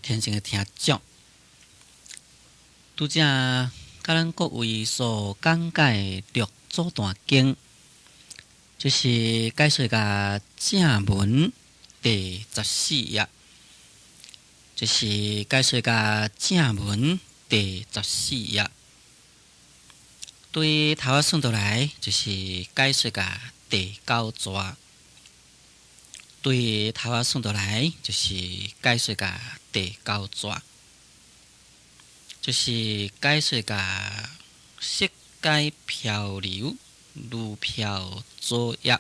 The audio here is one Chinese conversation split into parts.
虔诚的听众，拄则甲咱各位所讲解的六祖坛经，就是解说甲正文第14页，就是解说甲正文第14页。对头仔算倒来，就是解说甲第9节。对头仔算倒来，就是解说甲第9节，就是解说甲色界漂流，如漂作业。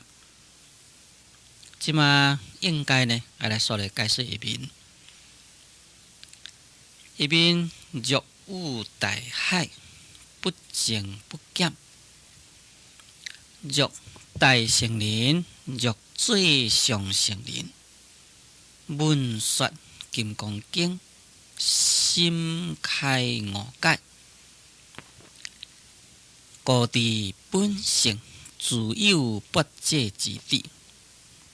即马应该呢，要来说来解说一面。一面若有大海，不净不减；若大圣人，若最上圣人。闻说金刚经，心开悟解，故知本性自有不解之地，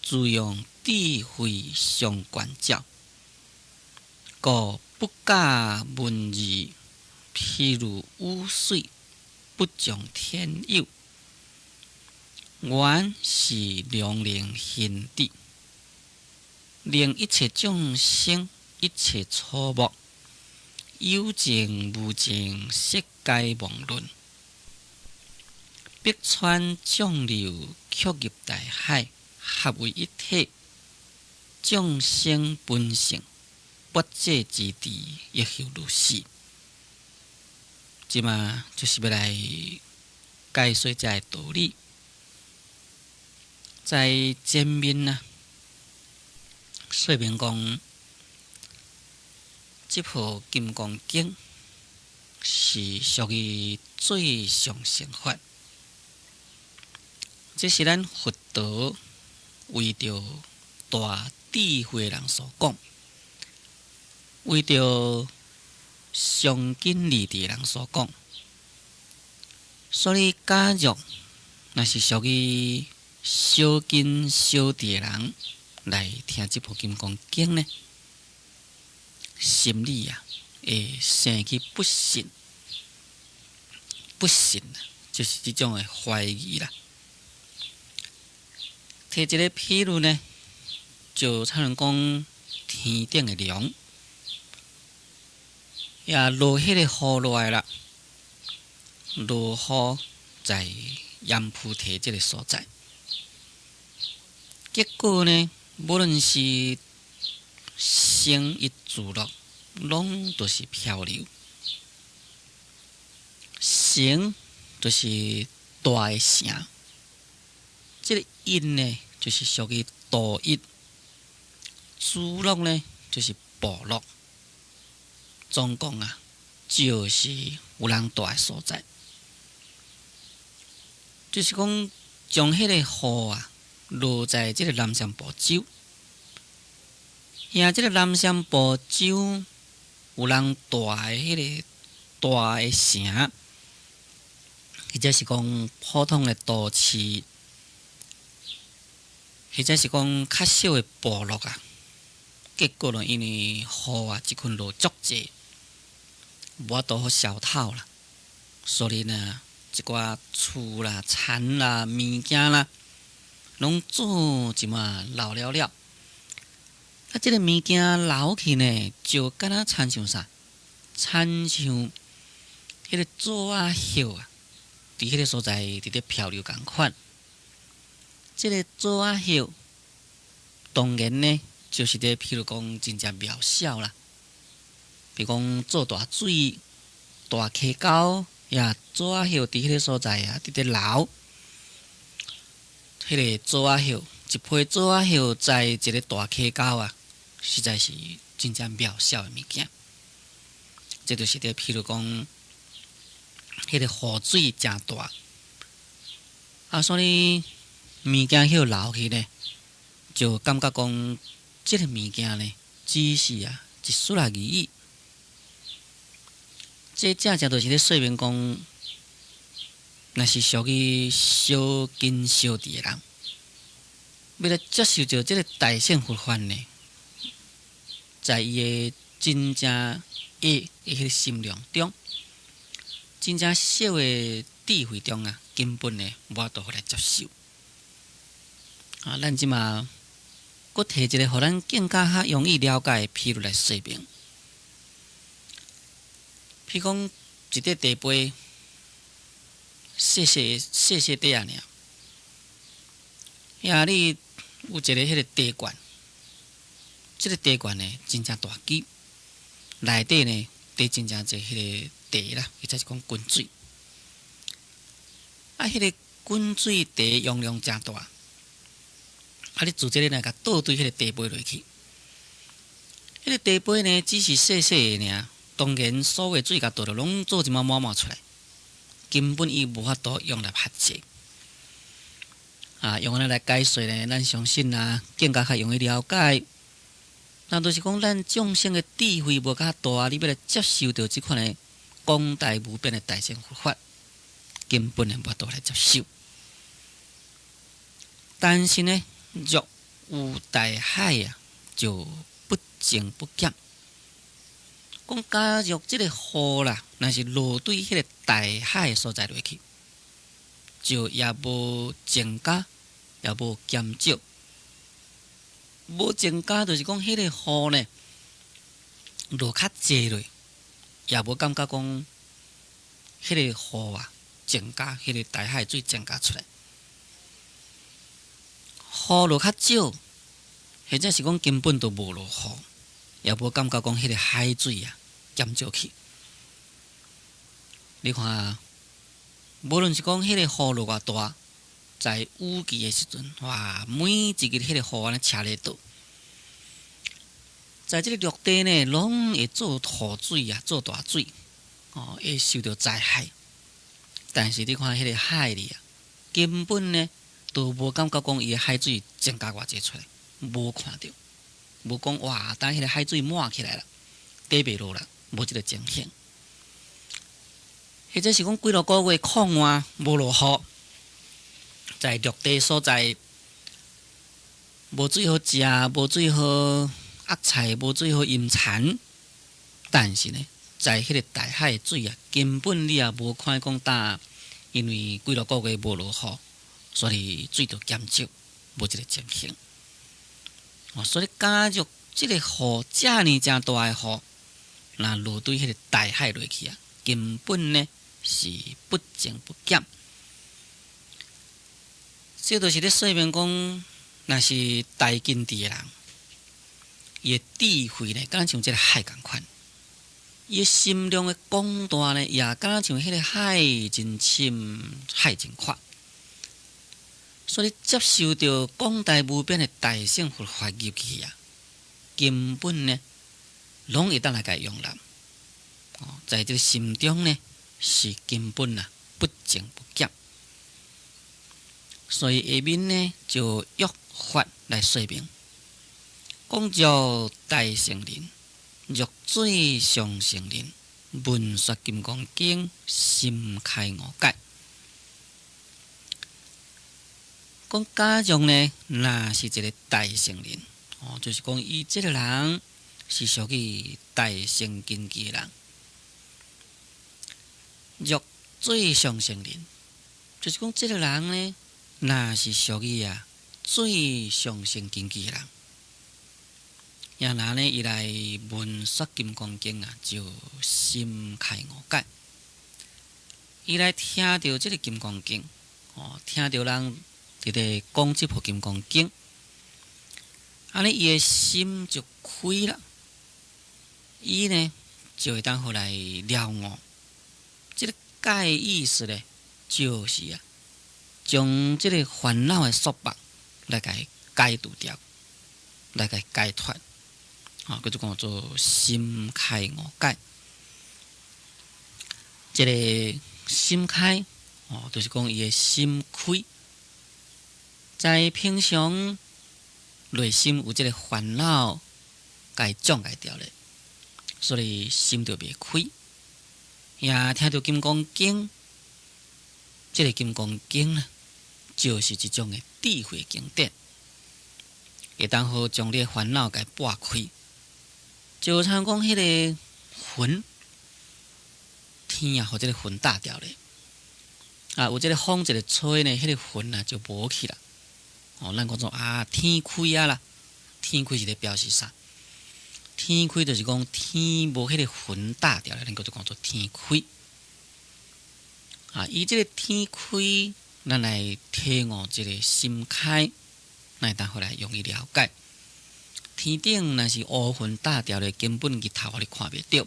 自用智慧相关照，故不假文字，譬如污水，不将天有。原是良人心地，令一切众生，一切草木，有情无情，色界妄论，百川众流，曲入大海，合为一体。众生本性，不解之地，亦有如是。即嘛就是要来解说这个道理。在前面啊，说明讲，这部《金刚经》是属于最上乘法，这是咱佛陀为着大智慧人所讲，为着上根利益人所讲。所以，假如若是属于小根小智的人来听这部《金刚经》呢，心里会生起不信，就是这种的怀疑啦。摕一个譬如呢，就差人讲天顶的龙，也落迄个雨落来啦，落雨在盐菩提这个所在。结果呢，无论是生一自落，拢都是漂流。成就是大的城，这个因呢，就是属于大一；自落呢，就是部落。总共就是有人住的所在，就是讲将迄个雨落在这个南向部洲，这个南向部洲有人住的迄个大的城，或者是讲普通的都市，或者是讲较小的部落结果呢，因为雨即群落足济，无法度好消透啦，所以呢，一寡厝啦、田啦、物件啦，拢做一嘛老了了。这个物件老去呢，就敢若亲像啥？亲像迄个纸叶叶伫迄个所在伫咧漂流共款。这个纸叶当然呢，就是咧譬如讲真正渺小啦。比如讲做大水、大溪沟，也纸叶伫迄个所在伫咧流。迄个纸叶，一批纸叶在一个大溪沟实在是真正渺小的物件。这就是咧譬如讲，迄个雨水真大，所以物件迄流去呢，就感觉讲，这个物件呢，只是一丝而已。这正正就是咧说明讲，若是属于小根小智的人，要来接受到这个大乘佛法呢，在伊的真正矮的迄个心量中，真正小的智慧中啊，根本呢无法度来接受。咱即马佫提一个，互咱更加较容易了解的譬如来说明。譬如讲，一块茶杯，细细块啊，尔。遐你有一个迄个茶罐，即个茶罐呢真正大支，内底呢滴真正侪迄个茶啦，或者是讲滚水。迄个滚水茶容量真大，你自这呢，甲倒对迄个茶杯落去。迄个茶杯呢，只是细细的尔，当然所有水甲倒落，拢做一满出来，根本伊无法度用来拍茶。用安尼来解说呢，咱相信更加较容易了解。那就是讲，咱众生的智慧无较大，你要来接受到即款的广大无边的大乘佛法，根本无法度来接受。但是呢，若有大海就不增不减。讲假若即个雨啦，若是落对迄个大海所在落去，就也无增加，也无减少。无增加，就是讲迄个雨呢，落较济落，也无感觉讲迄个雨增加，迄个大海水增加出来。雨落较少，或者是讲根本都无落雨，也无感觉讲迄个海水减少去。你看，无论是讲迄个雨落偌大，在雨季的时阵，哇，每一日迄个雨安尼车咧倒，在即个陆地呢，拢会做雨水做大水，会受到灾害。但是你看迄个海里根本呢都无感觉讲伊的海水增加偌济出来，无看到，无讲哇，等迄个海水满起来了，底袂落啦，无即个情形。或者是讲几落个月旷换无落雨，在陆地所在无水好食，无水好压菜，无水好饮产。但是呢，在迄个大海的水根本你也无看讲大，因为几落个月无落雨，所以水就减少，无即个情形。所以假若即个雨遮尔正大的雨，那落对迄个大海落去根本呢是不增不减。这就是咧说明讲，若是大根智的人，伊的智慧呢，敢像即个海共款，伊的心量的广大呢，也敢像迄个海真深，海真宽。所以接受到广大无边的大乘佛法入去根本呢，拢会当来甲用啦。在这个心中呢，是根本不增不减。所以下面呢，就约法来说明：讲若大乘人，若最上乘人，闻说金刚经，心开五解。讲假若呢，若是一个大乘人，就是讲伊这个人是属于大乘根基的人。若最上乘人，就是讲这个人呢，若是属于最上乘根基的人，也那呢，伊来闻说金刚经就心开五解。伊来听到这个金刚经，听到人伫咧讲这部金刚经，安尼伊的心就开了，伊呢就会当好来了悟。这个解意思呢，就是将这个烦恼的束缚来甲伊解除掉，来甲伊解脱。叫做讲做心开五解。这个心开，就是讲伊的心开。在平常内心有这个烦恼，甲伊障碍掉咧，所以心就袂开。也听到金刚经，这个金刚经呢，就是一种的智慧经典，会当好将你的烦恼给拨开，就像讲迄个云，天啊，互即个云打掉咧。啊，有即个风一个吹呢，迄个云啊就无去啦。咱讲做天开啊啦，天开是咧表示啥？天开就是讲天无迄个云打掉咧，咱叫做讲做天开。以即个天开，咱来体悟即个心开，咱当回来容易了解。天顶若是乌云打掉咧，根本日头你看袂到。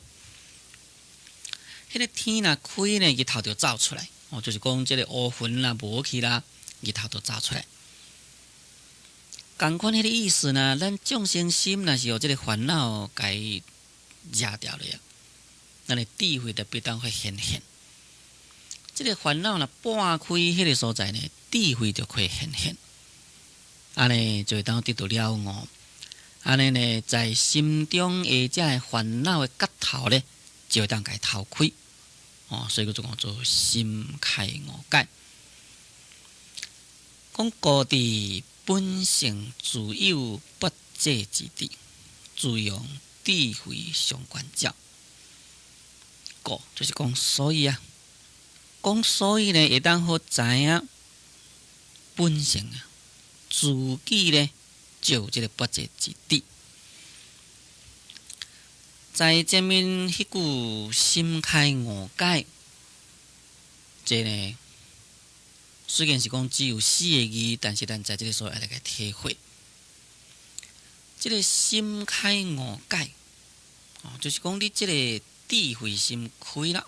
迄个天若开呢，日头就走出来。就是讲即个乌云啦无去啦，日头就走出来。同款迄个意思呢，咱众生心若是有即个烦恼甲伊压掉了呀，咱的智慧就必当会显现。即个烦恼若半开迄个所在呢，智慧就会显现。安尼就会当得到了悟。安尼呢，在心中下遮的烦恼的角头呢，就会当甲伊偷开。所以叫做心开悟解。讲故伫本性自有不济之地，自用智慧相关照。故就是讲所以啊，讲所以呢，会当好知影本性啊，自己呢就有这个不济之地。在前面迄句心开悟解，这呢虽然是讲只有4个字，但是咱在这个时候要来体会，这个心开悟解，就是讲你这个智慧心开了，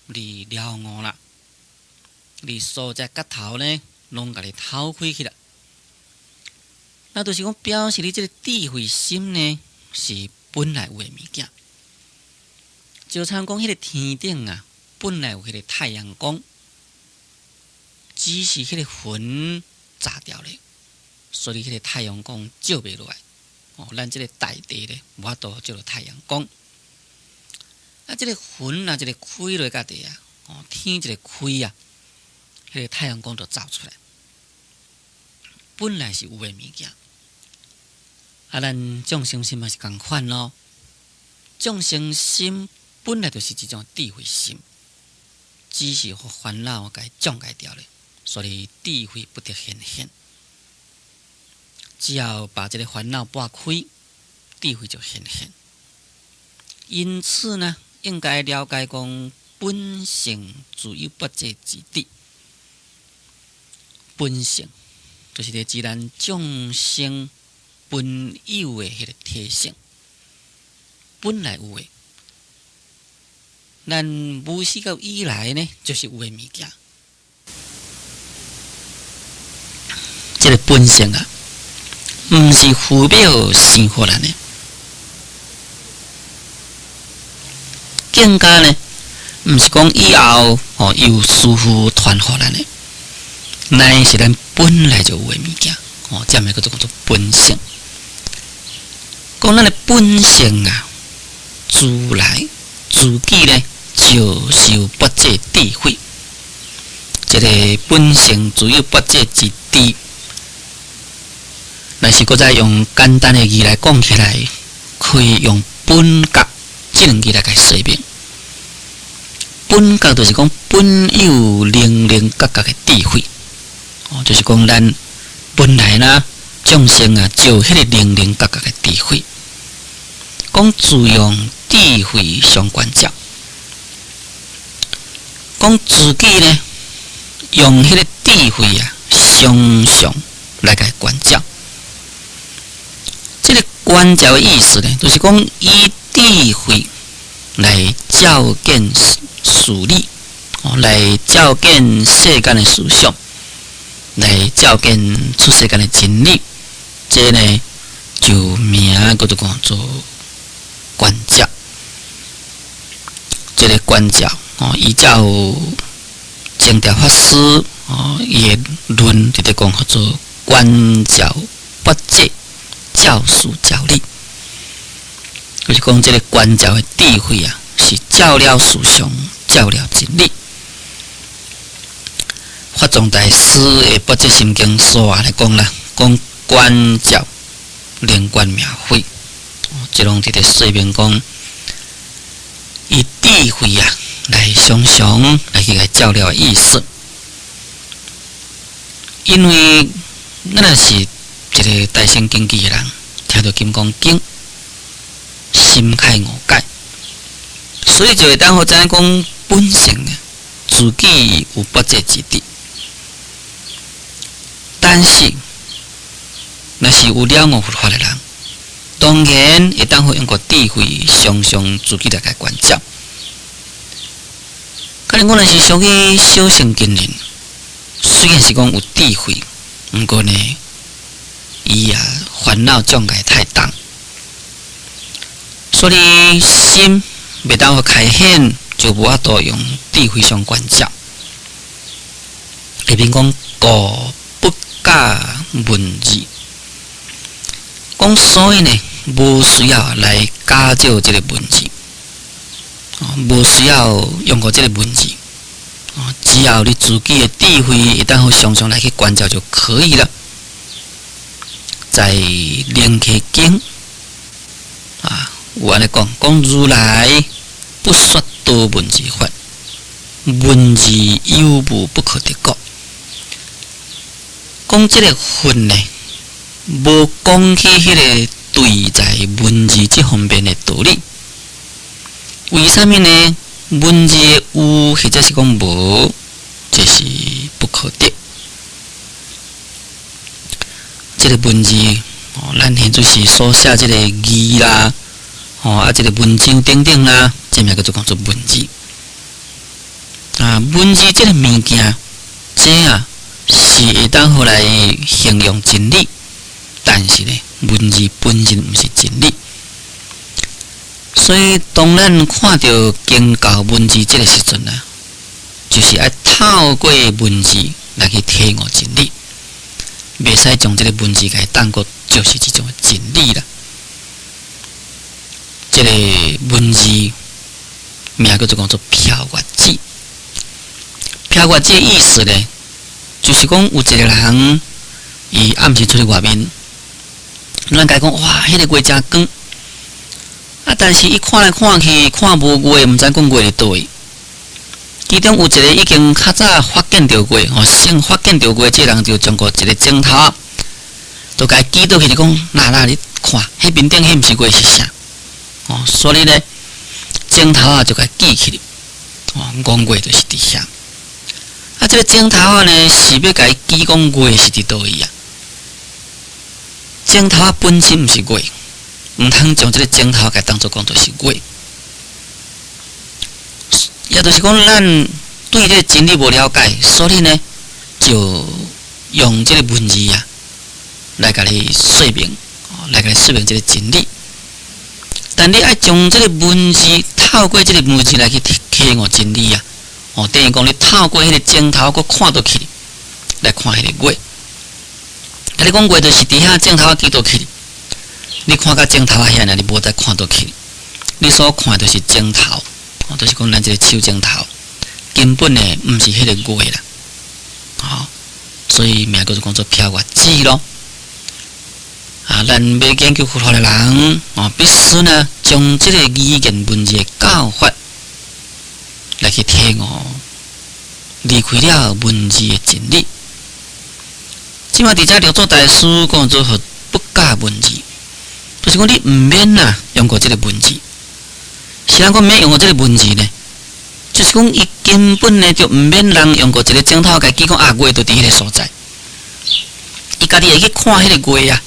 你了悟了，你所在角头呢，拢甲你偷开去了。那就是讲表示你这个智慧心呢，是本来有诶物件。就像讲迄个天顶啊，本来有迄个太阳光，只是迄个云炸掉咧，所以迄个太阳光照袂落来。咱这个大地咧，无法度照到太阳光。这个云啊，一个开落甲地啊，天一个开啊，迄个太阳光就照出来。本来是有诶物件。咱众生心嘛是共款咯。众生心本来就是一种智慧心，只是互烦恼甲障碍掉了，所以智慧不得显现。只要把这个烦恼拨开，智慧就显现。因此呢，应该了解讲本性自有不济之地。本性就是咧指咱众生本有的迄个体性，本来有的，咱无始到以来呢，就是有的物件。这个本性啊，毋是浮表生活咱的，更加呢，毋是讲以后由师父传互咱的，乃是咱本来就有的物件。这样叫做本性。讲咱的本性啊，自来自己呢，就是有不济智慧。这个本性自有不济之地，若是搁再用简单的字来讲起来，可以用本觉这两字来解说明。本觉就是讲本有零零角角的智慧，就是讲咱本来呢，众生啊，就有迄个零零角角的智慧。讲自用智慧相关照，讲自己呢，用迄个智慧啊，常常来甲关照。这个关照的意思呢，就是讲以智慧来照见事理，来照见世间的思想，来照见出世间的真理。这呢，就名叫做关照。这个关照依照净条法师伊的论伫咧讲叫做关照不济，照事照理。就是讲这个关照的智慧啊，是照了事相，照了真理。法藏大师的《不济心经》所来讲啦，讲关照灵观妙慧，即拢伫咧说明讲，以智慧啊来常常来去来照料意思。因为咱若是一个大乘经记的人，听到金刚经，心开悟解，所以就会当好知影讲本性啊，自己有不这之地。但是，若是有了悟佛法的人，当然会当好用个智慧，常常自己来个关照。可能我若是属于小乘经人，虽然是讲有智慧，毋过呢，伊啊烦恼障碍太重，所以心袂当好开显，就无法度用智慧相关照。下面讲故不假文字，讲所以呢，无需要来加少这个文字，无需要用过这个文字，只要你自己的智慧一旦好常常来去关照就可以了。在《楞伽经》有安尼讲，讲如来不说多文字法，文字有无不可得果。讲这个法呢，无讲起迄个对在文字这方面的道理。为什么呢？文字有或者是讲无，这是不可得。这个文字，咱现就是所写这个字啦，这个文章等等啦，这名叫做讲做文字。文字这个物件，这是会当好来形容真理，但是呢，文字本身不是真理。所以，当咱看到经教文字这个时阵啊，就是要透过文字来去体悟真理，袂使将这个文字给当作就是一种真理啦。这个文字名叫做讲做飘月指。飘月指的意思呢，就是讲有一个人，伊暗时出去外面，咱甲讲哇，迄个月真光。但是伊看来看去，看无月，毋知讲月伫倒位。其中有一个已經較早發現到月，先發現到月，這人就將個一個鏡頭，就甲伊舉倒去，就講哪你看，迄面頂迄毋是月是啥？所以呢，鏡頭就甲伊記起嚟，講月就是佇遐。這個鏡頭呢是要甲伊記講月是佇倒位啊？鏡頭本身毋是月。毋通將這個鏡頭給當作講作是月，也就是講咱對這個真理無了解，所以呢就用這個文字來甲你說明，來甲你說明這個真理。但你愛將這個文字透過這個文字來去體悟真理等於講你透過迄個鏡頭佫看倒去，來看迄個月。甲你講月就是佇遐鏡頭記倒去。你看到鏡頭遐，你無再看倒去。你所看就是鏡頭，就是講咱這個手鏡頭，根本呢毋是迄個月啦。所以名叫做講做飄月指咯。咱要研究佛法的人，必須呢將這個語言文字的教法來去體悟，離開了文字的真理。即馬佇遮六祖大師講做不假文字。就是講你毋免用過這個文字，是咱講毋免用過這個文字呢？就是講伊根本呢就毋免人用過一個鏡頭，甲記講月就佇迄個所在，伊家己會去看迄個月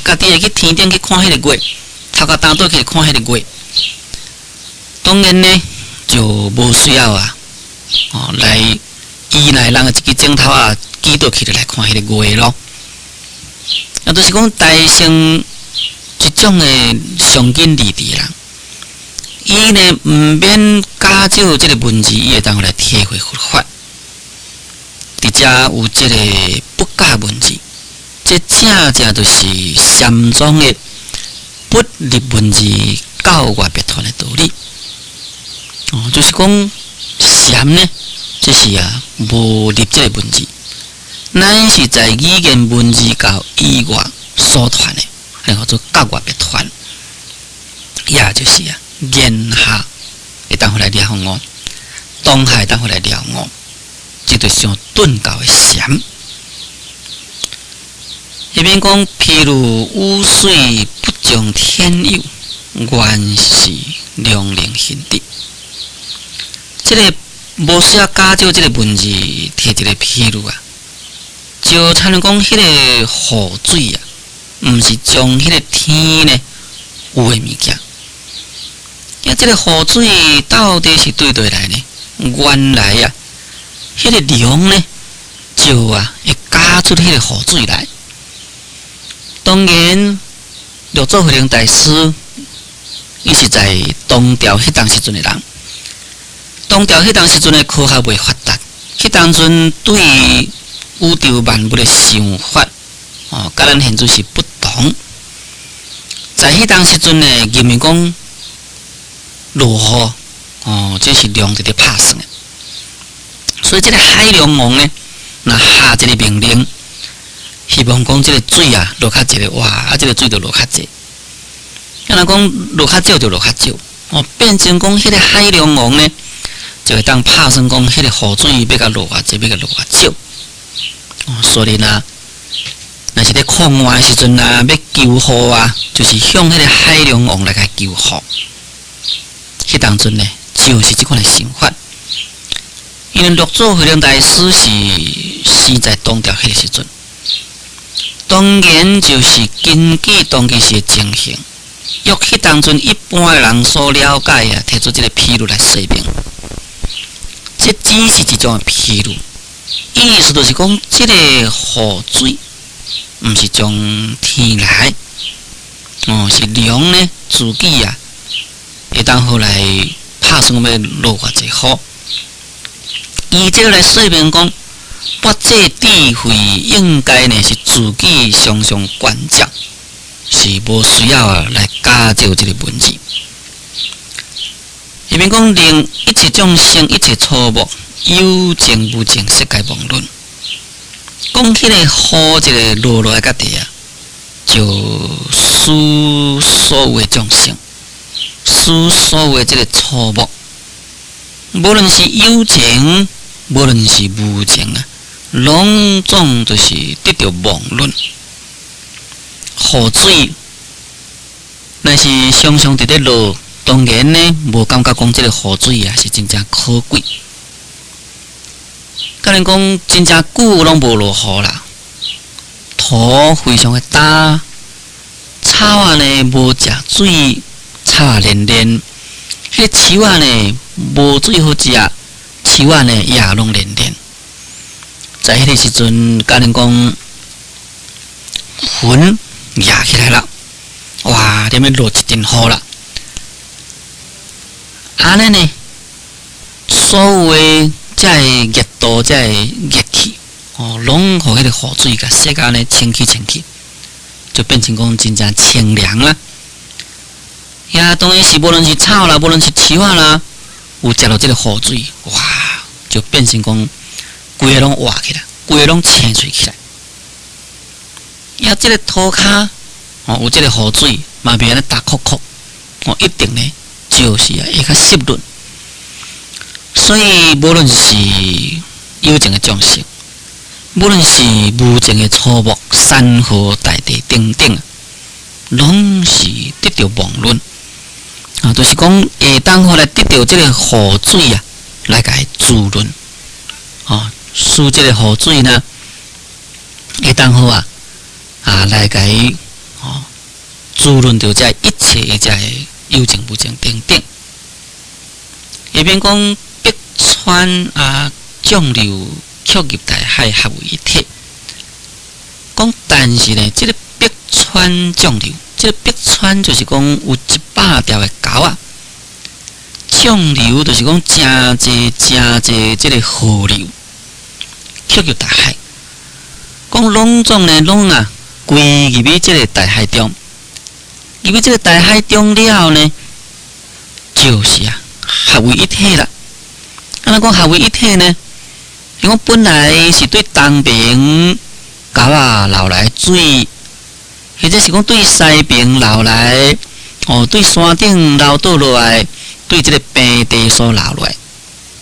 家己會去天頂去看迄個月，頭殼擔倒去看迄個月。當然呢就無需要來依賴人一個鏡頭記倒去來看迄個月咯。就是講大乘。一種的上緊離地人，伊呢毋免加少這個文字，伊會當來體會佛法。佇遮有這個不假文字，這正正就是禪宗的不立文字教外別傳的道理。就是講禪呢，這是無立這個文字，乃是在語言文字教以外所傳的。叫做教外別傳，也就是沿下会当回来了我，东海当回来了我，这就像顿高的闪。迄边讲，譬如污水不将天有，原是良人行的。这个无需要加少这个文字，摕一个譬如就参讲迄个雨水毋是将迄个天呢有诶物件。因这个雨水到底是对对来呢？原来迄个龙呢就会加出迄个雨水来。当然，六祖慧能大师，伊是在唐朝迄当时阵诶人。唐朝迄当时阵诶科学未发达，迄当阵对宇宙万物诶想法，甲咱现在是不同。在迄当时阵呢，认为讲落雨，这是量直直拍算诶。所以这个海龙王呢，若下一个命令，希望讲这个水落较济哇，这个水就落较济。若讲落较少就落较少，变成讲迄个海龙王呢，就会当拍算讲迄个雨水要甲落偌济，要甲落偌少。所以若是咧矿外时阵要求雨就是向迄个海龙王来甲求雨。迄当阵呢，就是即款诶想法。因为六祖慧能大师是生在唐朝迄个时阵，当然就是根据当其时诶情形，用迄当阵一般诶人所了解提出即个譬如来说明。这只是一种譬如，意思就是讲，即个雨水毋是从天来，是龙呢自己会当好来拍算要落偌济雨。以这个来说明讲，我这智慧应该呢是自己常常关照，是无需要来加少这个文字。下面讲令一切众生一切草木有情无情世界妄论，讲起个雨一个落落来个地就使所有的众生，使所有的这个草木，无论是有情，无论是无情拢总就是得到妄论。雨水若是常常伫咧落，当然呢，无感觉讲即个雨水是真正可贵。甲恁讲真正久拢无落雨啦，土非常的干，草呢无食水，草连连，迄树呢无水好食，树呢也拢连连。在迄个时阵，甲恁讲云压起来了，哇！踮咧落一阵雨啦。安尼呢，所有的这热度、这热气，拢互迄个雨水甲世界呢清起，就变成讲真正清凉啦。呀，当然是无论是草啦，无论是树啦，有食到这个雨水，哇，就变成讲规个拢活起来，规个拢青翠起来。呀，这个土骹有这个雨水，嘛袂安尼打壳壳，一定呢就是会较湿润。所以无论是有情的众生，无论是无情的草木、山河大地等等，拢是得到妄论就是讲会当好来得到这个雨水来甲伊滋润使这个雨水呢会当好来甲伊滋润到这一切这有情无情等等。下边讲北川众流曲入大海合为一体。讲但是呢，这个北川众流，这个北川就是讲有100条的沟众流就是讲真济这个河流曲入大海。讲拢总呢拢归入去这个大海中，入去这个大海中了呢，就是合为一体啦。安怎讲合为一体呢？因为本来是对东边沟流来水，或者是讲对西边流来对山顶流倒落来，对这个平地所流落来，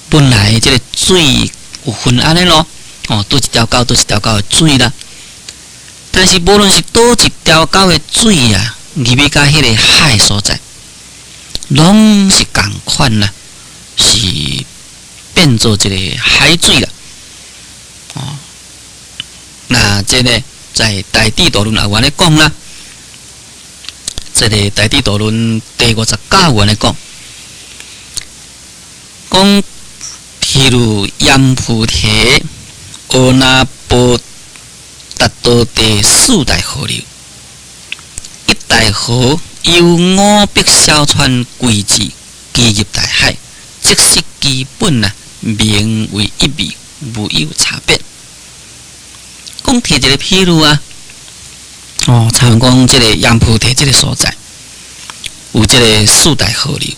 本来这个水有分安尼咯，倒一条沟，倒一条沟的水啦。但是无论是倒一条沟的水啊，入去到迄个海所在，拢是共款啦，是变做一个海水啦。那这个在《大智度论》也有安尼讲啦。这个《大智度论》第59原来讲，譬如阎浮提、阿那波达多第4大河流，一大河由5笔小川归至，积入大海，即是基本啊，名为一味，无有差别。讲提一个譬如啊，参讲这个阎浮提这个所在，有这个4大河流，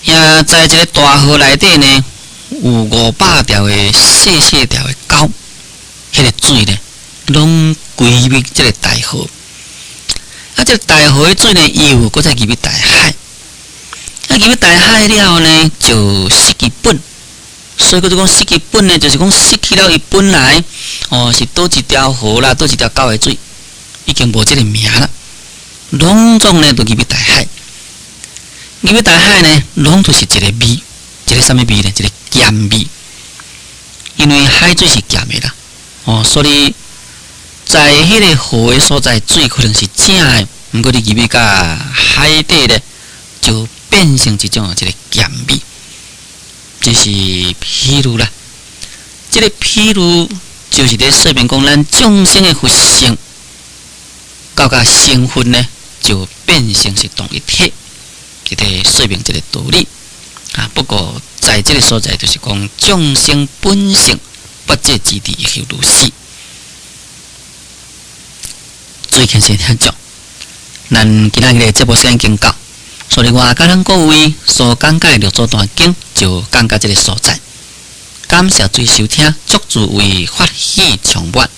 也在这个大河内底呢，有500条的细细条的沟，迄个水呢，拢归入这个大河。这个大河的水呢，又搁再入去大海。入去大海了后呢，就失其本。所以叫做讲失其本呢，就是讲失去了伊本来是倒一条河啦，倒一条沟的水，已经无这个名了。拢总呢，都入去大海。入去大海呢，拢都是一个味，一个什么味呢？一个咸味。因为海水是咸的啦，所以在迄个河的所在，水可能是正的，毋过你入去到海底呢，就变成一种一个咸味。这是譬如啦，这个譬如就是咧说明讲，咱众生的佛性到甲成分呢，就变成是同一体，就咧说明这个道理啊。不过在这个所在，就是讲众生本性不借之地，亦如是。最近先听讲，咱今仔日的节目时间经到。所以我甲咱各位所讲解六祖坛经就讲到这个所在，感谢诸位收听，祝诸位法喜充满。